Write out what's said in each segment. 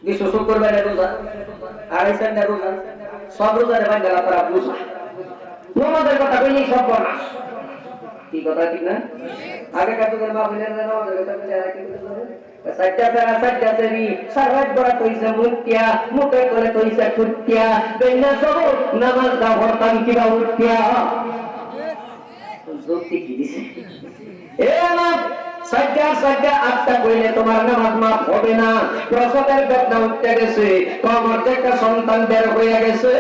বিশ্ব শুক্রবারের রোজা, আড়াইশান্ডার রোজা, সব রোজারে ভাই গেলা তারা বুঝা নামাজের কথা কইলেই সব বনাস। কি কথা ঠিক না? আগে কাতুদের মাহফিলের নামাজের কথা কইলে আর কি বলতে সাইডটা সারা সাইডটা দেবি সারাত বড় কইছে মুতিয়া মুখে করে কইছে কুতিয়া বেনা সব নামাজ দা ভরতাম কিবা উঠিয়া যুক্তি কি দিছে এ আমার সাইডটা আটটা কইলে তোমার নামাজ মাফ হবে না। প্রসবের বেদনা উঠতে গেছে, কবর থেকে সন্তান বের হয়ে গেছে,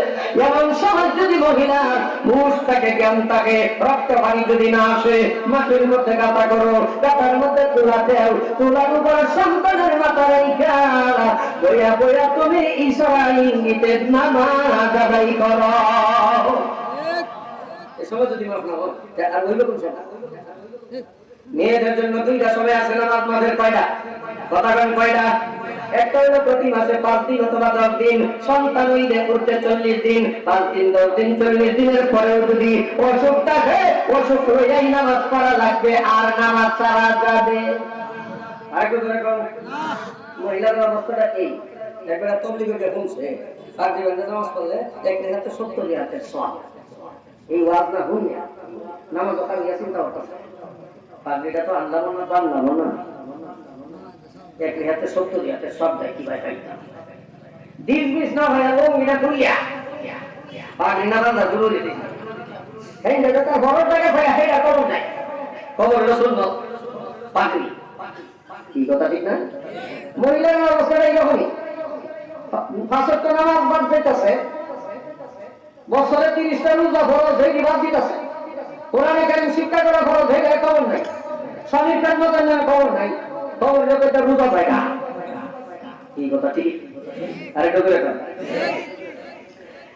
এমন সময় যদি মহিলা হুঁশ থাকে, জ্ঞান থাকে, রক্ত পানি যদি না আসে, মাটির মধ্যে গাঁথা করো, গাঁথার মধ্যে তুলা দেও, তুলার উপর সন্তানের মাথা রেখা বইয়া বইয়া তুমি ইশারা ইঙ্গিতে নামাজ আদায় করো। এ সময় যদি মাফ না হয় আর হইল কোন সময়? মেয়েদের জন্য দুইটা সময় আছে নামাজ মাঝের কয়টা? কথা বলেন কয়টা? একটা হলো প্রতি মাসে 5 দিন অথবা 10 দিন, সন্তান হইলে করতে 40 দিন, 5 দিন 10 দিন 40 দিনের পরেও যদি অসুখ থাকে, অসুখ হইলেই নামাজ পড়া লাগবে, আর নামাজ ছাড়া যাবে আর কিছু না। মহিলাদের অবস্থাটা এই, একবার তবলিগে দেখুনছে আর জীবনে নামাজ পড়লে একটা হাতে 70 হাতের সওয়াব, এই ওয়াজ না হুনিয়া নামাজ কথা নিয়ে চিন্তা করতেছে। পাগড়িটা তো আনলাম না, বানলাম না, এক হাতে 70 হাতে সব দেয় কি ভাই পাইতাম দিস বিস না হয় লঙ্গিটা খুলিয়া পাগড়ি না বান্ধা জরুরি দিছি এই যেটা বড় জায়গা ভাই হেডা করুন নাই খবর হলো শুনলো পাগড়ি। কি কথা ঠিক না? মহিলার অবস্থাটা এইরকমই, 5 ওয়াক্ত নামাজ বাদ দিতেছে, বছরে 30টা রোজা ফরজ হয়ে বাদ দিতেছে, কোরআনে কারীম শিক্ষা করা ফরজ হয়ে গেলে খবর নাই, স্বামীর খেদমতের জন্য খবর নাই, খবর লোকে তার রোজা পায় না। কি কথা ঠিক? আরেকটু করে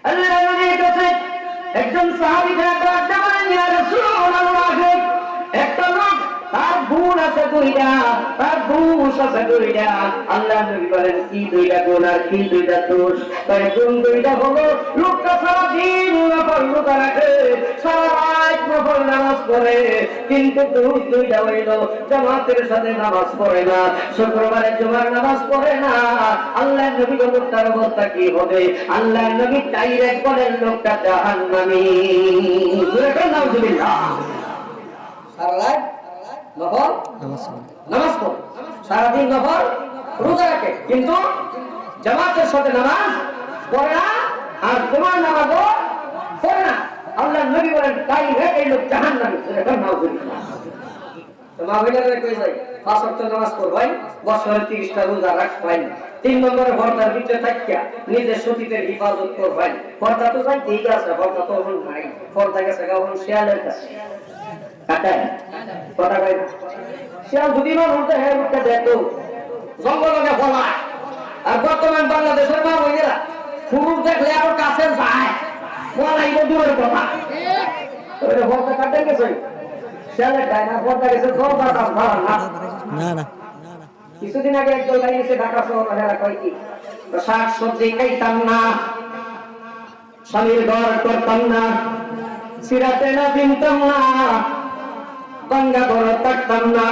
আল্লাহর নবীর কাছে একজন সাহাবী বলেন, ইয়া রাসূলুল্লাহ, একটা লোক তার গুণ আছে দুইটা, তার দোষ আছে দুইটা। আল্লাহর নবী বলেন, কি দুইটা গুণ আর কি দুইটা দোষ? তাই গুণ দুইটা হলো, লোকটা সারা দিন নফল রোজা রাখে, সারা রাত নফল নামাজ পড়ে, কিন্তু দোষ দুইটা হইল, জামাতের সাথে নামাজ পড়ে না, শুক্রবারে জুমার নামাজ পড়ে না। আল্লাহর নবী বলেন তার অবস্থা কি হবে? আল্লাহর নবী ডাইরেক্ট বলেন, লোকটা জাহান্নামী। নাউজুবিল্লাহ। সারা রাত নফল নামাজ পড়ে, সারাদিন নফল রোজা রাখে, কিন্তু জামাতের সাথে নামাজ পড়ে না, আর জুমার নামাজও পড়ে না। আল্লাহর নবী বলেন তাই এই লোক জাহান্নামী। তো মাহফিলের কই যাই 5 ওয়াক্ত নামাজ পড়বেন, বছরে 30টা রোজা রাখবেন, 3 নম্বরে পর্দার ভিতরে থাকিয়া নিজের সতীদের হিফাজত করবেন। পর্দা তো যাই ঠিক আছে, পর্দা তো এখন নাই, পর্দা গেছে এখন শিয়ালের কাছে কাটায় কথা কই না। শিয়াল যদি না বলতে হ্যাঁ উঠতে দেখো জঙ্গলকে ফলায়, আর বর্তমান বাংলাদেশের মা বইয়েরা পুরুষ দেখলে আরো কাছে যায়, বলাইব দূরের কথা। ওই পর্দা কাটে গেছে শিয়ালের গায়ে না, পর্দা গেছে না না। কিছুদিন আগে একদল গাড়ি এসে ঢাকা শহরে কয় কি শাক সবজি খাইতাম না, স্বামীর ঘর করতাম না, সিরাতে না কিনতাম না, গঙ্গা ঘর থাকতাম না,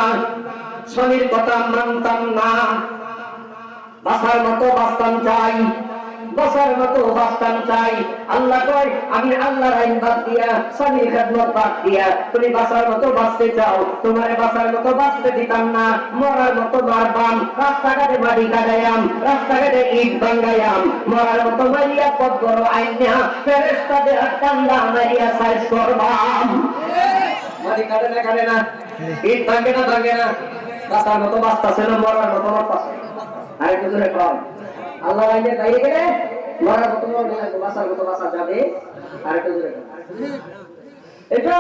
স্বামীর কথা মানতাম না, বাসার মতো বাঁচতাম চাই, বসার মতো বাঁচতাম চাই। আল্লাহ কয় আমি আল্লাহর আইন বাদ দিয়া, স্বামীর খেদমত বাদ দিয়া তুমি বাসার মতো বাঁচতে চাও, তোমার বাসার মতো বাঁচতে দিতাম না, মরার মতো মারবাম, রাস্তাঘাটে মাটি কাটাইয়াম, রাস্তাঘাটে ইট ভাঙ্গাইয়াম, মরার মতো মারিয়া পথ বড় আইন না, ফেরেশতাদের কান্দা মারিয়া সাইজ করবাম। মাটি কাটে না, ইট ভাঙ্গে না, বাসার মতো বাঁচতেছে না, মরার মতো মরতেছে। আরেকটু জোরে কম, আল্লাহ আইনে গাইয়ে গেলে মরার মতো মরবে, বাসার মতো বাসা যাবে। আরেকটু জোরে কম, এটা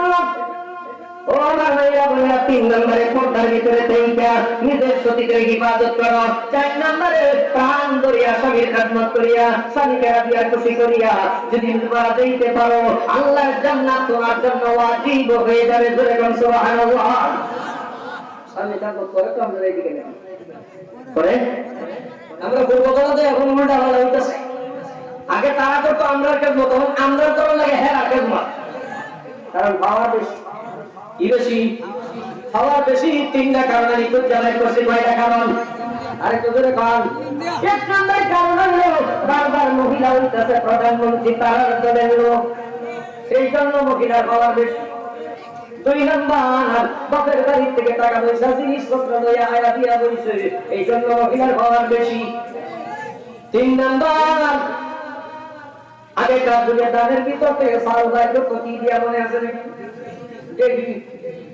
ও আমার ভাইরা বোনেরা, 3 নম্বরে পর্দার ভিতরে থেকে নিজের সতীদের হিফাজত করো, 4 নম্বরে প্রাণ ধরিয়া স্বামীর খেদমত করিয়া স্বামীকে রাজিয়া খুশি করিয়া যদি তোমরা যাইতে পারো, আল্লাহর জান্নাত তোমার জন্য ওয়াজিব হয়ে যাবে। জোরে বলুন সুবহানাল্লাহ। স্বামী খেদমত করে তো আমরা এইদিকে নেই করে, আমরা বলবো যে এখন উল্টা ভালো হইতেছে। আগে তারা করতো আমরা খেদমত, তখন আমরা করার লাগে হ্যাঁ খেদমত, কারণ পাওয়ার বেশি। কি বেশি? পাওয়ার বেশি। 3টা কারণে নিখুঁত জানাই করছি, 9টা কারণ। আরেকটু জোরে কারণ, 1 নম্বর মহিলা হইতেছে প্রধানমন্ত্রী তার দলের লোক, সেই জন্য মহিলার পাওয়ার বেশি। 2 নাম্বার, বাপের বাড়ি থেকে টাকা পয়সা জিনিসপত্র লইয়া আয়া দিয়া বইছে, এই জন্য মহিলার পাওয়ার বেশি। 3 নাম্বার, আগেকার যুগে দানের ভিতর থেকে চাল বাইর প্রতি দিয়া মনে আছে নাকি?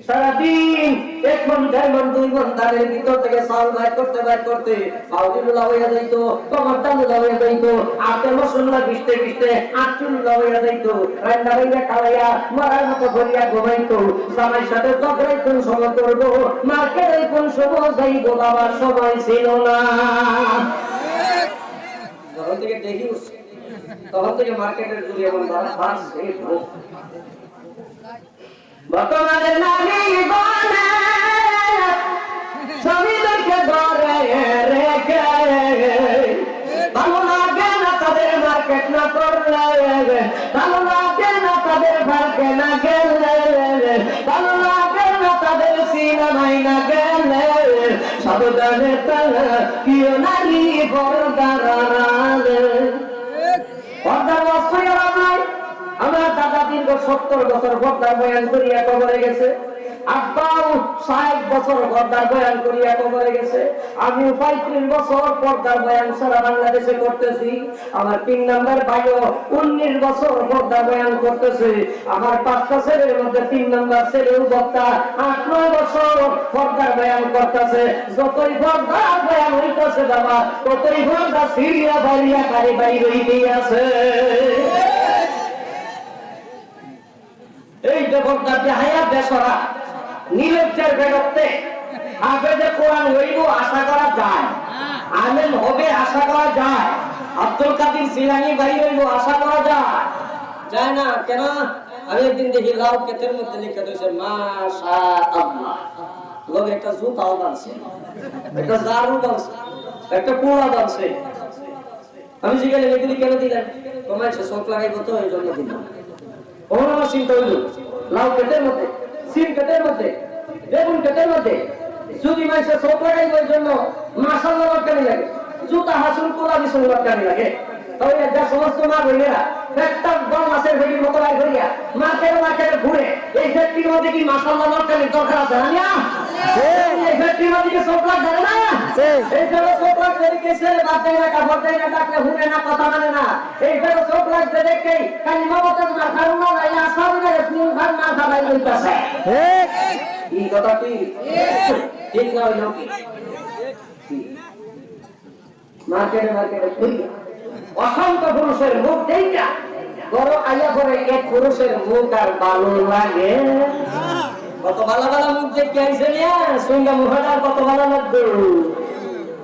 সারাদিন 1 মণ 1.5 মণ 2 মণ দানের ভিতর থেকে চাল বাইর করতে পাউডার হইয়া যাইত, টমাটো হইয়া যাইত, আতে মশলা ভিজতে আটুল হইয়া যাইত, রান্না হইয়া খাওয়াইয়া মারার মতো ভরিয়া ঘুমাইতো। জামাইর সাথে ঝগড়াই কোন সময় করবো, মার্কেটে কোন সময় যাইব, বাবার সময় ছিল না। তখন থেকে দেখি তখন থেকে মার্কেটের জুড়ে এমন বাড়ছে। বর্তমানে নারী বনে স্বামীদেরকে ধরে রেখে, ভালো লাগে না তাদের মার্কেট না করলে, ভালো লাগে না তাদের ভাগ্যে না গেলে, ভালো লাগে না তাদের সিনেমায় না গেলে, সাবধানে তারা প্রিয় নারী পর্দার আড়ালে। পর্দার অবস্থায় নাই। আমার দাদা দীর্ঘ 70 বছর পর্দার বয়ান করিয়া কবরে গেছে, আব্বাও 60 বছর পর্দার বয়ান করিয়া কবরে গেছে, আমি 35 বছর পর্দার বয়ান সারা বাংলাদেশে করতেছি। আমার 3 নাম্বার ভাইও 19 বছর পর্দার বয়ান করতেছে। আমার 5টা ছেলের মধ্যে 3 নাম্বার ছেলেও বক্তা 8-9 বছর পর্দার বয়ান করতেছে। যতই পর্দার বয়ান হইতেছে বাবা, ততই পর্দা সিরিয়া বাড়িয়া কারি বাড়ি রইতেই আছে। এই যে পর্দা দেখাইয়া বেসরা নিরজ্জের বেরোতে হাফেজে কোরআন হইব আশা করা যায়, আলেম হবে আশা করা যায়, আব্দুল কাদের জিলানী ভাই হইব আশা করা যায় না। কেন? আমি একদিন দেখি লাউ ক্ষেতের মধ্যে লিখে দিয়েছে মাশাআল্লাহ, লোক একটা জুতাও বানছে, একটা জারু বানছে, একটা কুড়া বানছে। আমি জিজ্ঞাসা এগুলি কেন দিলেন? তোমার সে শখ লাগাইব তো এই জন্য দিলাম। আমার চিন্তা হইল লাউ ক্ষেতের মধ্যে, সিম ক্ষেতের মধ্যে, বেগুন ক্ষেতের মধ্যে যদি মানুষের চোখ লাগাইব ওই জন্য মাশাআল্লাহ লটকানি লাগে, জুতা হাসুল কোলা বিছুন লটকানি লাগে। তাহলে যা সমস্ত মা বইলেরা একটা বড় মাছের ভেটির মতো লাগ করিয়া মার্কেটে ঘুরে এই ফ্যাক্টরির মধ্যে কি মাশাআল্লাহ লটকানির দরকার আছে না? এই ফ্যাক্টরির মধ্যে কি চোখ লাগ ধরে না? এই ফেলো চোখ লাগ ধরে গেছে, বাচ্চা না কাপড় দেয় না, ডাকলে ঘুরে না, কথা মানে না। এই ফেলো চোখ লাগছে দেখেই কালি মমতাজ না খারুন না লাইলা সামনে ফুল খান না খাবাই লইতাছে। ঠিক এই কথা কি ঠিক না হইল কি? মার্কেটে ঘুরে অসংখ্য পুরুষের মুখ দেখা বড় আয়া পরে এক পুরুষের মুখ আর ভালো লাগে। কত ভালো ভালো মুখ দেখে আইসে নিয়া সঙ্গে মুখাটার কত ভালো লাগবে।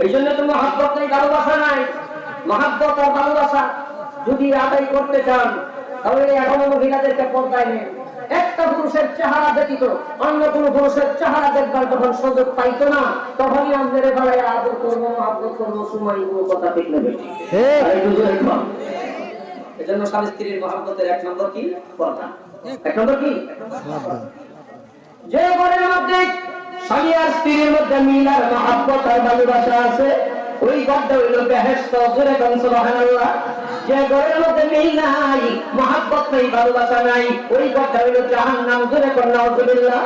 এই জন্য তো মহাব্বত নাই, ভালোবাসা নাই। মহাব্বত আর ভালোবাসা যদি আদায় করতে চান তাহলে এখনো মহিলাদেরকে পর্দায় নেন। একটা পুরুষের চেহারা ব্যতীত অন্য কোন পুরুষের চেহারা দেখবার যখন সুযোগ পাইতো না, তখনই আমাদের বেলায় আদর করবো, মহাব্বত করবো, সময় কথা ঠিক নেবে। এই জন্য স্বামী স্ত্রীর মহাব্বতের 1 নম্বর কি? পর্দা। 1 নম্বর কি? যে ঘরের মধ্যে স্বামী আর স্ত্রীর মধ্যে মিল আর মহাব্বত আর ভালোবাসা আছে, ওই ঘরটা হইল বেহেশত। জোরে বলেন সুবহানাল্লাহ। যে ঘরের মধ্যে মিল নাই, মহাব্বত নাই, ভালোবাসা নাই, ওই ঘরটা হইল জাহান্নাম। জোরে বলেন নাউযুবিল্লাহ।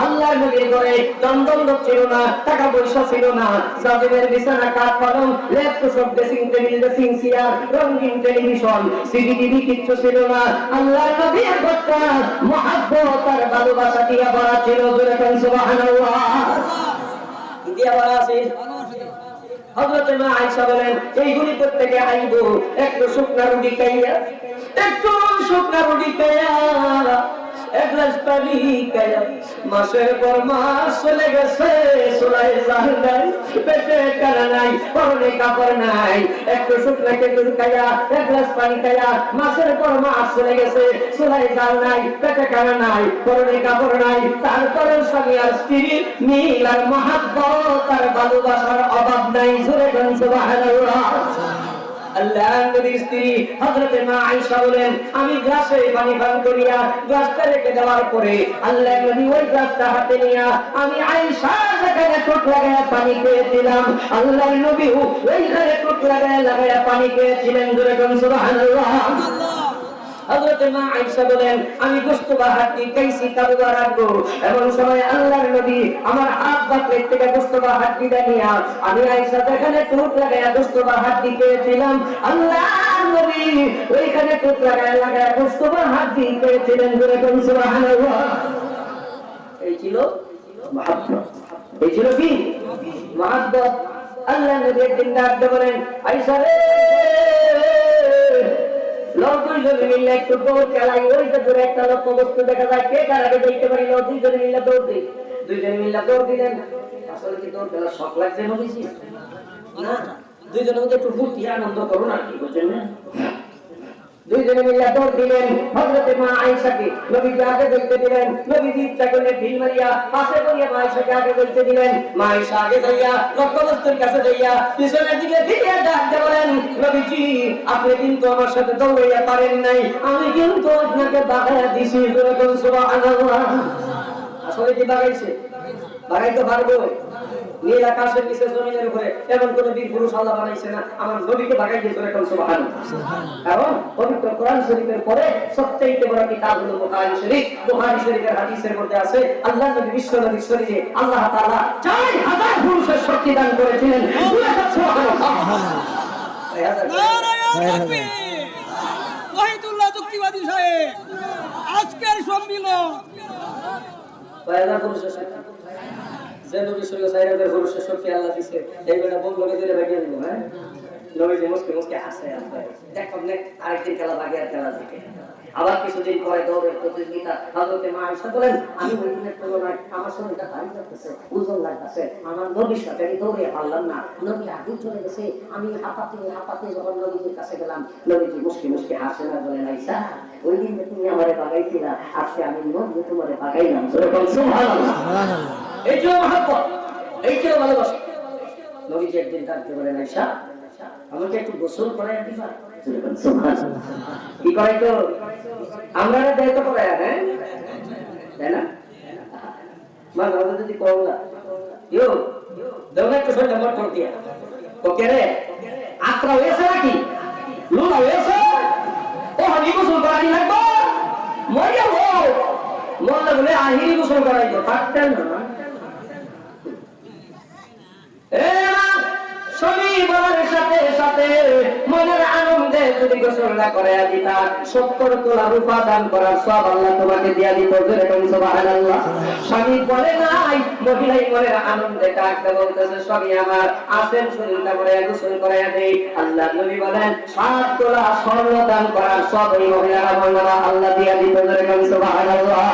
আল্লাহর নবীর ঘরে দ্বন্দ্ব ছিল না, টাকা পয়সা ছিল না, জাজিমের বিছানা, কাঠ পালং, laptop, dressing table, dressing chair, রঙিন টেলিভিশন, সিডি টিভি কিচ্ছু ছিল না। আল্লাহর নবীর ঘরটা মহাব্বত আর ভালোবাসা দিয়া ভরা ছিল। জোরে বলেন সুবহানাল্লাহ। দিয়া ভরা আছে। হযরত মা আয়েশা বলেন এইগুলি প্রত্যেকে আইব একটু শুকনা রুটি খাইয়া, একটু শুকনা রুটি খাইয়া, এক গ্লাস পানি খাইয়া। মাসের পর মাস চলে গেছে, চুলায় জাল নাই, পেটে কানা নাই, পরনে কাপড় নাই, একটু শুকনা খেজুর খাইয়া, এক গ্লাস পানি খাইয়া, মাসের পর মাস চলে গেছে, চুলায় জাল নাই, পেটে কানা নাই, পরনে কাপড় নাই। তারপরে স্বামী আর স্ত্রীর মিল আর মহাব্বত আর ভালোবাসার অভাব নাই। জোরে বলেন সুবহানাল্লাহ। আল্লাহর নবীর স্ত্রী হযরতে মা আয়েশা বলেন আমি গ্লাসে পানি পান করিয়া গ্লাসটা রেখে দেওয়ার পরে আল্লাহর নবী ওই গ্লাসটা হাতে নিয়া আমি আয়েশা যেখানে ঠোঁট লাগায়া পানি খেয়েছিলাম আল্লাহর নবী ওইখানে ঠোঁট লাগায়া পানি খেয়েছিলেন। জোরে বলুন সুবহানাল্লাহ। হযরতে মা আয়েশা বলেন আমি গোশত বা হাড্ডি খাইছি কাবুবা রাখবো এমন সময় আল্লাহর নবী আমার হাত বা পেট থেকে গোশত বা হাড্ডিটা নিয়া আমি আয়েশা যেখানে ঠোঁট লাগায়া গোশত বা হাড্ডি খেয়েছিলাম আল্লাহর নবী ওইখানে ঠোঁট লাগায়া গোশত বা হাড্ডি খেয়েছিলেন। জোরে বলুন সুবহানাল্লাহ। এই ছিল মহব্বত, এই ছিল কি মহব্বত। আল্লাহর নবী একদিন ডাক দিয়ে বলেন আয়েশা রে লোক দুইজনে মিলে একটু দৌড় খেলাই ওই যে দূরে একটা লক্ষ্য বস্তু দেখা যায় কে কার আগে দেখতে পারি না দুইজনে মিলে দৌড় দিই। দুইজনে মিলে দৌড় দিলেন। আসলে কি দৌড় খেলার শখ লাগছে নবীজি না দুইজনের মধ্যে একটু ফুর্তি আনন্দ করুন আর কি বুঝছেন না। দুইজনে মিলে দৌড় দিলেন। হযরতে মা আয়েশাকে নবীজি আগে দেখতে দিলেন। নবীজি ইচ্ছা করলে ঢিল মারিয়া পাশে করিয়া মা আয়েশাকে আগে দেখতে দিলেন। মা আয়েশা আগে যাইয়া লক্ষ্যবস্তুর কাছে যাইয়া পিছনের দিকে ফিরিয়ে ডাকতে বলেন নবীজি আপনি কিন্তু আমার সাথে দৌড়াইয়া পারেন নাই আমি কিন্তু আপনাকে বাগাইয়া দিছি। জোরে বলুন সুবহানাল্লাহ। আসলে কি বাগাইছে? বাগাইতে পারবো? নীল আকাশের নিচে জমিনের উপরে এমন কোন বীর পুরুষ আল্লাহ বানাইছে না আমার নবীকে বাগাই দিয়ে জোরে বলুন সুবহানাল্লাহ। কারণ পবিত্র কোরআন শরীফের পরে সবচেয়ে বড় কিতাব হলো বুখারী শরীফ। বুখারী শরীফের হাদিসের মধ্যে আছে আল্লাহ নবী বিশ্ব নবীর শরীরে আল্লাহ তাআলা 4000 পুরুষের শক্তি দান করেছিলেন। সুবহানাল্লাহ। নারায়ে তাকবীর। ওয়াহিদুল্লাহ যুক্তিবাদী সাহেব আজকের সম্মিলন 4000 পুরুষের শক্তি যে নবী শরীরে 4000 পুরুষের শক্তি আল্লাহ দিয়েছে এইটা বললে দিলে ভাগিয়ে দিব। হ্যাঁ নবীজি মুসকে হাসে দেখো না আরেকদিন খেলা ভাগে আর খেলা দেখে আবার কিছুদিন পরে দৌড়ের প্রতিযোগিতা। হযরতে মা আয়েশা বলেন আমি ওই দিনের তুলনায় আমার শরীরটা ভারী লাগতেছে ওজন লাগতেছে আমার নবীর সাথে আমি দৌড়ে পারলাম না নবী আগে চলে গেছে আমি হাঁপাতে যখন নবীজির কাছে গেলাম নবীজি মুসকে হাসে না বলেন আয়েশা ওই দিন তুমি আমারে বাগাইছিলা আজকে আমি নবী তোমারে বাগাইলাম। সুবহানাল্লাহ। এই যে মহব্বত এই যে ভালোবাসা। নবীজি একদিন ডাকতে বলেন আয়েশা আমাকে একটু গোসল করায় দিবা। কি করাই তো আমরা দায়িত্ব করাই হ্যাঁ তাই না মা দাদা যদি করলা ইয়ো দেওয়া একটু সঙ্গে আমার ঠোঁট দিয়া ওকে রে আত্রা হয়েছে নাকি লুলা হয়েছে ও হানি গোসল করাই লাগবো মরিয়া মরলে বলে আহিরি গোসল করাই তো থাকতেন না সাথে সাথে মনের আনন্দে যদি গোসল না করে দিতা 70 তোলা রূপা দান করার সব আল্লাহ তোমাকে দিয়া দিত। সুবহানাল্লাহ। স্বামী বলে নাই মহিলাই মনের আনন্দে ডাকতে বলতেছে স্বামী আমার আসেন শরীরটা করে গোসল করে দেই। আল্লাহ নবী বলেন 7 তোলা স্বর্ণ দান করার সব এই মহিলারা বললেন আল্লাহ দিয়া দিত। সুবহানাল্লাহ।